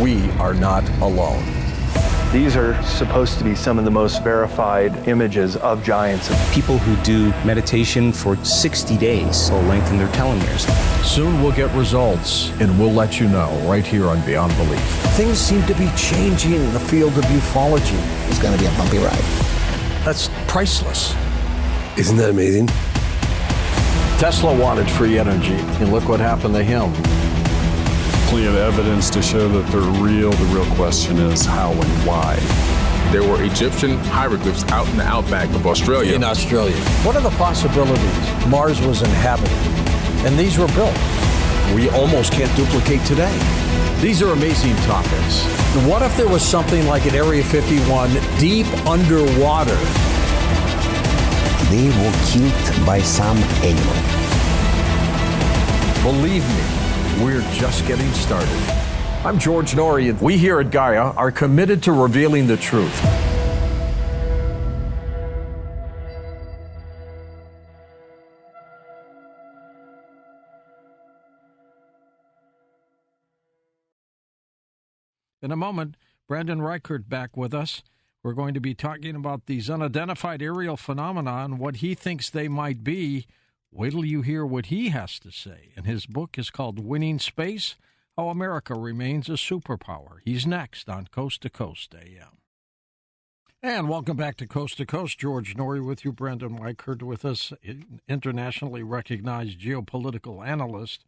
we are not alone. These are supposed to be some of the most verified images of giants. People who do meditation for 60 days will lengthen their telomeres. Soon we'll get results, and we'll let you know right here on Beyond Belief. Things seem to be changing in the field of ufology. It's going to be a bumpy ride. That's priceless. Isn't that amazing? Tesla wanted free energy, and look what happened to him. Plenty of evidence to show that they're real. The real question is how and why. There were Egyptian hieroglyphs out in the outback of Australia. In Australia. What are the possibilities? Mars was inhabited, and these were built. We almost can't duplicate today. These are amazing topics. What if there was something like at Area 51 deep underwater? They were killed by some animal. Believe me, we're just getting started. I'm George Norrie, and we here at Gaia are committed to revealing the truth. In a moment, Brandon Reichert back with us. We're going to be talking about these unidentified aerial phenomena and what he thinks they might be. Wait till you hear what he has to say. And his book is called Winning Space, How America Remains a Superpower. He's next on Coast to Coast AM. And welcome back to Coast. George Norrie with you, Brandon Reichert with us, internationally recognized geopolitical analyst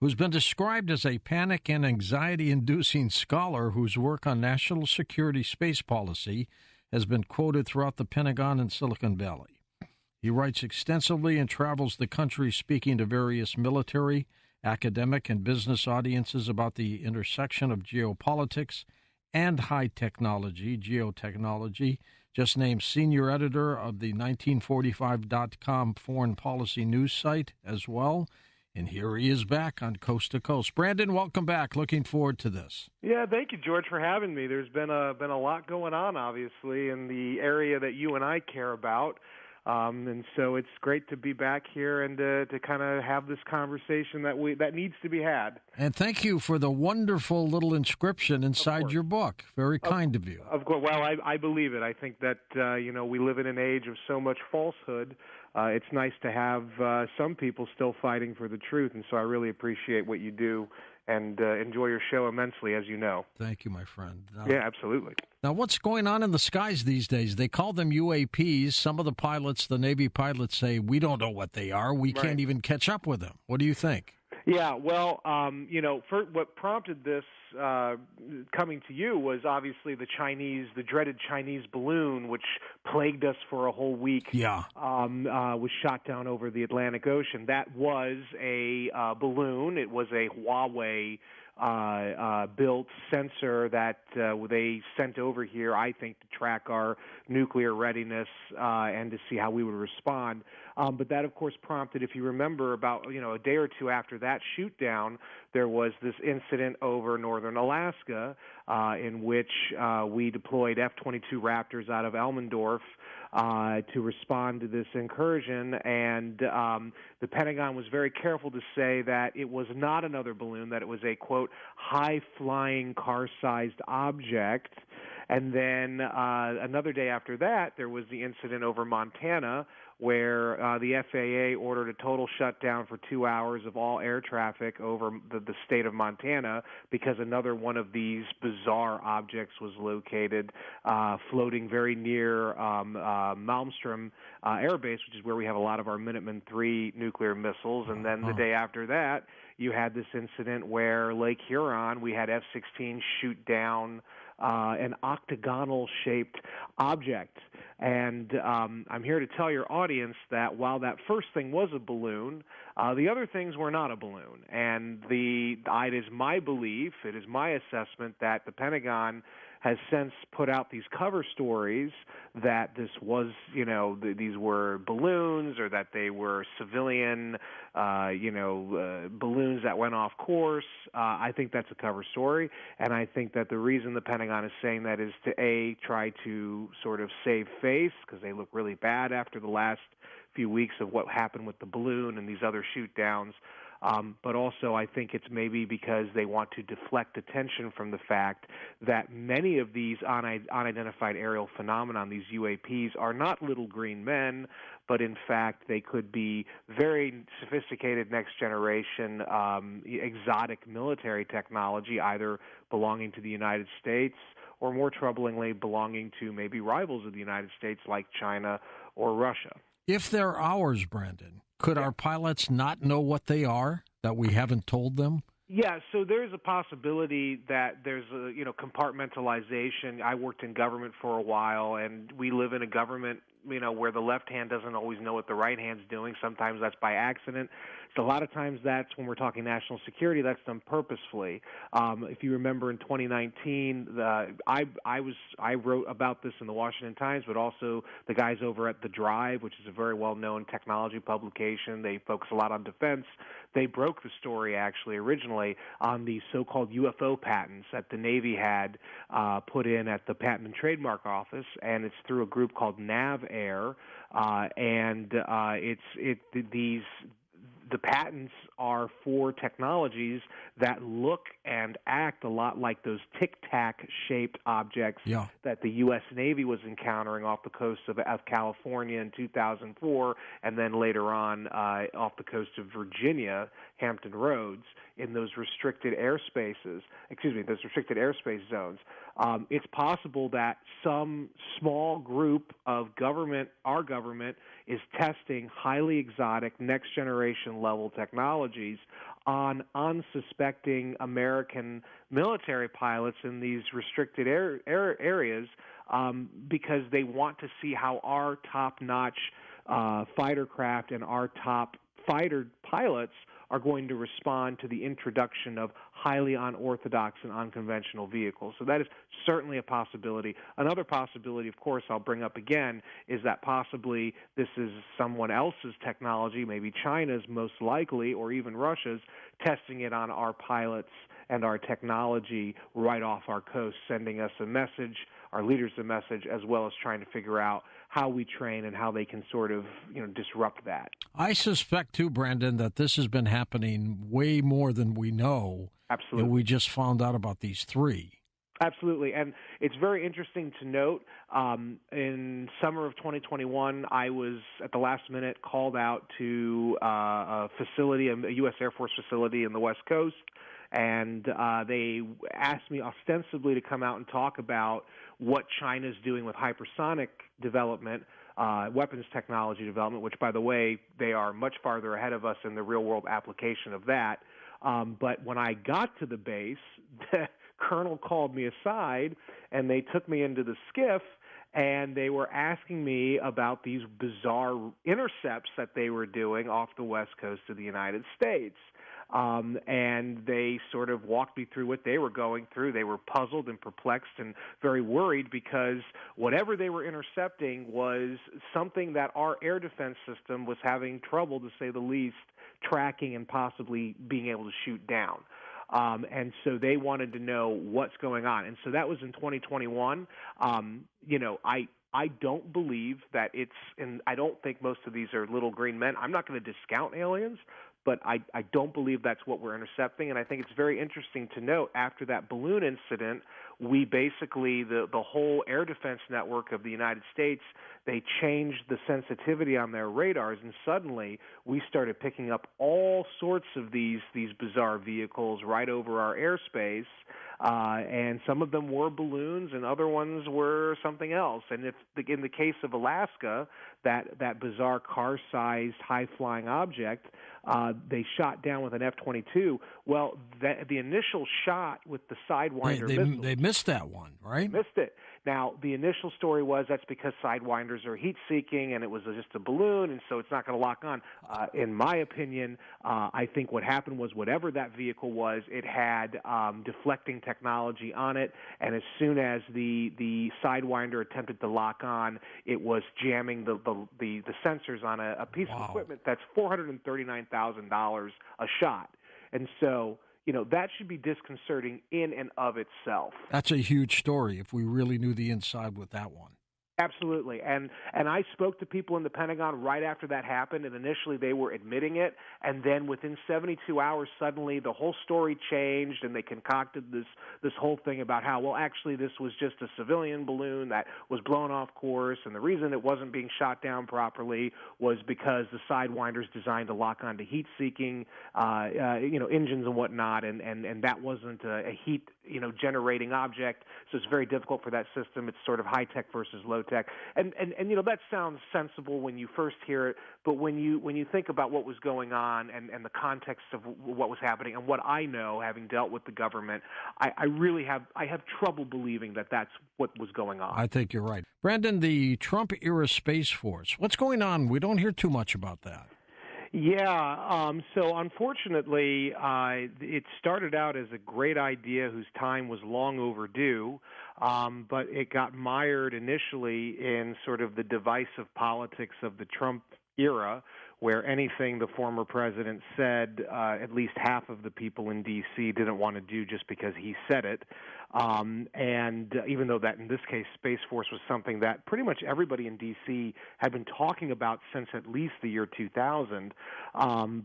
who's been described as a panic and anxiety-inducing scholar whose work on national security space policy has been quoted throughout the Pentagon and Silicon Valley. He writes extensively and travels the country speaking to various military, academic, and business audiences about the intersection of geopolitics and high technology, geotechnology. Just named senior editor of the 1945.com foreign policy news site as well. And here he is back on Coast to Coast. Brandon, welcome back. Looking forward to this. Yeah, thank you, George, for having me. There's been a lot going on, obviously, in the area that you and I care about. And so it's great to be back here and to kind of have this conversation that needs to be had. And thank you for the wonderful little inscription inside your book. Very kind of you. Of course. Well, I believe it. I think that, we live in an age of so much falsehood. It's nice to have some people still fighting for the truth. And so I really appreciate what you do and enjoy your show immensely, as you know. Thank you, my friend. Yeah, absolutely. Now, what's going on in the skies these days? They call them UAPs. Some of the pilots, the Navy pilots, say, we don't know what they are. We can't even catch up with them. What do you think? Yeah, well, for what prompted this coming to you was obviously the dreaded Chinese balloon, which plagued us for a whole week. Yeah, was shot down over the Atlantic Ocean. That was a balloon. It was a Huawei built sensor that they sent over here, I think, to track our nuclear readiness and to see how we would respond. But that, of course, prompted, if you remember, about a day or two after that shoot down, there was this incident over northern Alaska in which we deployed F-22 Raptors out of Elmendorf to respond to this incursion, and the Pentagon was very careful to say that it was not another balloon, that it was a, quote, high-flying car-sized object. And then another day after that, there was the incident over Montana where the FAA ordered a total shutdown for 2 hours of all air traffic over the state of Montana because another one of these bizarre objects was located floating very near Malmstrom Air Base, which is where we have a lot of our Minuteman III nuclear missiles. And then the day after that, you had this incident where Lake Huron, we had F-16 shoot down an octagonal-shaped object. And I'm here to tell your audience that while that first thing was a balloon, the other things were not a balloon. And it is my belief, it is my assessment that the Pentagon has since put out these cover stories that this was, these were balloons or that they were civilian, balloons that went off course. I think that's a cover story, and I think that the reason the Pentagon is saying that is to, A, try to sort of save face because they look really bad after the last few weeks of what happened with the balloon and these other shoot downs. But also I think it's maybe because they want to deflect attention from the fact that many of these unidentified aerial phenomenon, these UAPs, are not little green men, but in fact they could be very sophisticated next-generation exotic military technology, either belonging to the United States or, more troublingly, belonging to maybe rivals of the United States like China or Russia. If they're ours, Brandon, could our pilots not know what they are, that we haven't told them? Yeah, so there's a possibility that there's a compartmentalization. I worked in government for a while, and we live in a government where the left hand doesn't always know what the right hand's doing. Sometimes that's by accident. So a lot of times that's when we're talking national security, that's done purposefully. If you remember in 2019, I wrote about this in the Washington Times, but also the guys over at The Drive, which is a very well-known technology publication. They focus a lot on defense. They broke the story actually originally on the so-called UFO patents that the Navy had put in at the Patent and Trademark Office, and it's through a group called NavAir, and the patents are for technologies that look and act a lot like those tic-tac-shaped objects that the U.S. Navy was encountering off the coast of California in 2004, and then later on off the coast of Virginia, Hampton Roads, in those restricted airspace zones. It's possible that some small group of our government, is testing highly exotic, next-generation level technologies on unsuspecting American military pilots in these restricted areas because they want to see how our top-notch fighter craft and our top fighter pilots are going to respond to the introduction of highly unorthodox and unconventional vehicles. So that is certainly a possibility. Another possibility, of course, I'll bring up again, is that possibly this is someone else's technology, maybe China's most likely, or even Russia's, testing it on our pilots and our technology right off our coast, sending us a message, our leaders a message, as well as trying to figure out how we train and how they can sort of, disrupt that. I suspect, too, Brandon, that this has been happening way more than we know. Absolutely. And we just found out about these three. Absolutely. And it's very interesting to note, in summer of 2021, I was at the last minute called out to a facility, a U.S. Air Force facility in the West Coast, and they asked me ostensibly to come out and talk about what China's doing with hypersonic development, weapons technology development, which, by the way, they are much farther ahead of us in the real-world application of that. But when I got to the base, the colonel called me aside, and they took me into the skiff, and they were asking me about these bizarre intercepts that they were doing off the west coast of the United States. And they sort of walked me through what they were going through. They were puzzled and perplexed and very worried because whatever they were intercepting was something that our air defense system was having trouble, to say the least, tracking and possibly being able to shoot down. And so they wanted to know what's going on. And so that was in 2021. I don't believe that and I don't think most of these are little green men. I'm not going to discount aliens, but I don't believe that's what we're intercepting. And I think it's very interesting to note, after that balloon incident, we basically, the whole air defense network of the United States, they changed the sensitivity on their radars, and suddenly we started picking up all sorts of these bizarre vehicles right over our airspace, and some of them were balloons and other ones were something else. And in the case of Alaska, that bizarre car-sized high-flying object, they shot down with an F-22. Well, the initial shot with the Sidewinder missiles, they missed that one, right? Missed it. Now, the initial story was that's because Sidewinders are heat-seeking and it was just a balloon, and so it's not going to lock on. In my opinion, I think what happened was whatever that vehicle was, it had deflecting technology on it, and as soon as the Sidewinder attempted to lock on, it was jamming the sensors on a piece of equipment that's $439,000 a shot. And so, that should be disconcerting in and of itself. That's a huge story if we really knew the inside with that one. Absolutely, and I spoke to people in the Pentagon right after that happened, and initially they were admitting it, and then within 72 hours, suddenly the whole story changed, and they concocted this whole thing about how, well, actually this was just a civilian balloon that was blown off course, and the reason it wasn't being shot down properly was because the sidewinder's designed to lock onto heat-seeking, engines and whatnot, and that wasn't a heat, generating object, so it's very difficult for that system. It's sort of high-tech versus low-tech. And that sounds sensible when you first hear it, but when you think about what was going on and the context of what was happening and what I know, having dealt with the government, I really have trouble believing that that's what was going on. I think you're right. Brandon, the Trump-era Space Force, what's going on? We don't hear too much about that. Yeah, so unfortunately, it started out as a great idea whose time was long overdue, but it got mired initially in sort of the divisive politics of the Trump era, where anything the former president said, at least half of the people in D.C. didn't want to do just because he said it. And even though that in this case Space Force was something that pretty much everybody in D.C. had been talking about since at least the year 2000,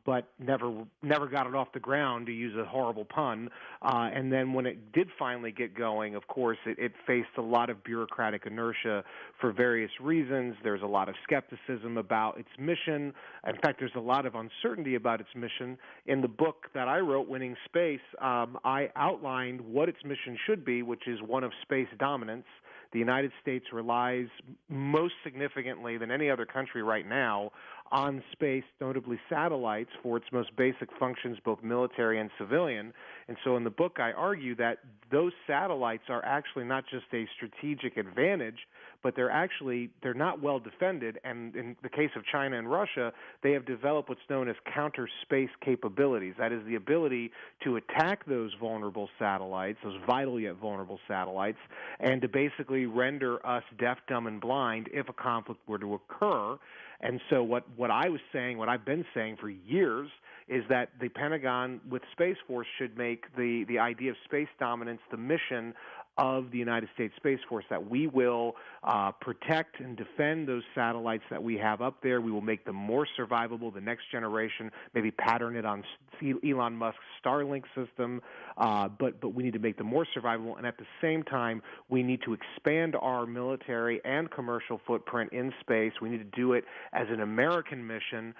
but never got it off the ground, to use a horrible pun. And then when it did finally get going, of course, it faced a lot of bureaucratic inertia for various reasons. There's a lot of skepticism about its mission. In fact, there's a lot of uncertainty about its mission. In the book that I wrote, Winning Space, I outlined what its mission should be, which is one of space dominance. The United States relies most significantly than any other country right now on space, notably satellites, for its most basic functions, both military and civilian. And so in the book, I argue that those satellites are actually not just a strategic advantage, but they're not well defended. And in the case of China and Russia, they have developed what's known as counter-space capabilities. That is the ability to attack those vulnerable satellites, those vital yet vulnerable satellites, and to basically render us deaf, dumb, and blind if a conflict were to occur. And so what I was saying, what I've been saying for years, is that the Pentagon with Space Force should make the idea of space dominance the mission of the United States Space Force, that we will protect and defend those satellites that we have up there. We will make them more survivable, the next generation, maybe pattern it on Elon Musk's Starlink system, but we need to make them more survivable, and at the same time, we need to expand our military and commercial footprint in space. We need to do it as an American mission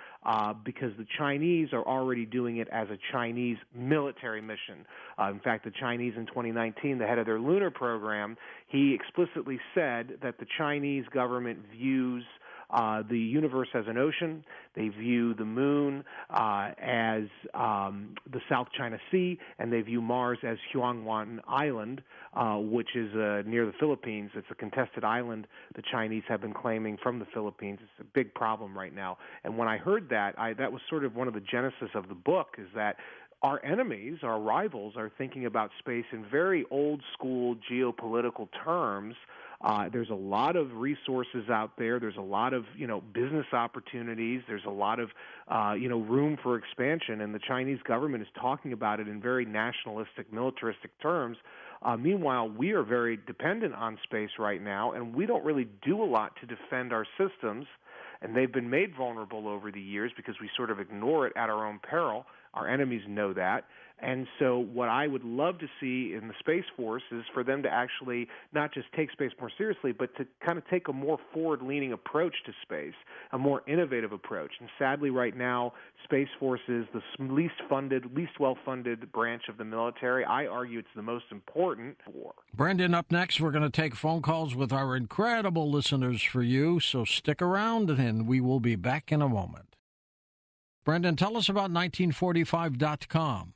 because the Chinese are already doing it as a Chinese military mission. In fact, the Chinese in 2019, the head of their lunar program, he explicitly said that the Chinese government views the universe as an ocean. They view the moon as the South China Sea, and they view Mars as Huangwan Island, which is near the Philippines. It's a contested island the Chinese have been claiming from the Philippines. It's a big problem right now. And when I heard that, that was sort of one of the genesis of the book, is that our enemies, our rivals, are thinking about space in very old-school geopolitical terms. There's a lot of resources out there. There's a lot of, business opportunities. There's a lot of, room for expansion, and the Chinese government is talking about it in very nationalistic, militaristic terms. Meanwhile, we are very dependent on space right now, and we don't really do a lot to defend our systems, and they've been made vulnerable over the years because we sort of ignore it at our own peril. Our enemies know that. And so what I would love to see in the Space Force is for them to actually not just take space more seriously, but to kind of take a more forward-leaning approach to space, a more innovative approach. And sadly, right now, Space Force is the least well-funded branch of the military. I argue it's the most important. Brandon, up next, we're going to take phone calls with our incredible listeners for you, so stick around, and we will be back in a moment. Brandon, tell us about 1945.com.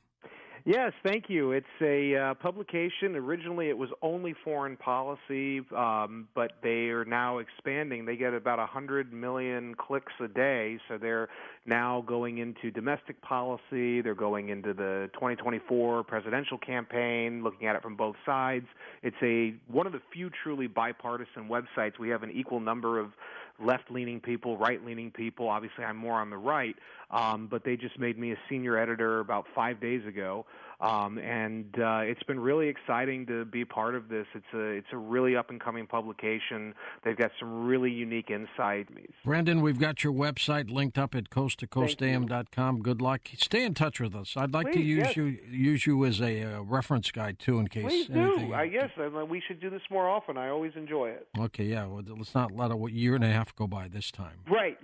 Yes, thank you. It's a publication. Originally, it was only foreign policy, but they are now expanding. They get about 100 million clicks a day, so they're now going into domestic policy. They're going into the 2024 presidential campaign, looking at it from both sides. It's one of the few truly bipartisan websites. We have an equal number of left-leaning people, right-leaning people. Obviously, I'm more on the right, but they just made me a senior editor about 5 days ago. And it's been really exciting to be part of this. It's a really up-and-coming publication. They've got some really unique insight. Brandon, we've got your website linked up at coasttocoastam.com. Good luck. Stay in touch with us. I'd like to use you as a reference guide, too, in case Please anything... do. Yes, we should do this more often. I always enjoy it. Okay, yeah. Well, let's not let a year and a half go by this time. Right.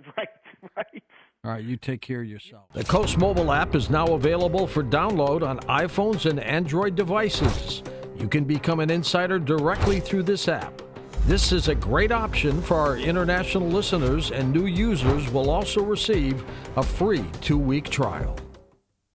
All right, you take care of yourself. The Coast mobile app is now available for download on iPhones and Android devices. You can become an insider directly through this app. This is a great option for our international listeners, and new users will also receive a free 2-week trial.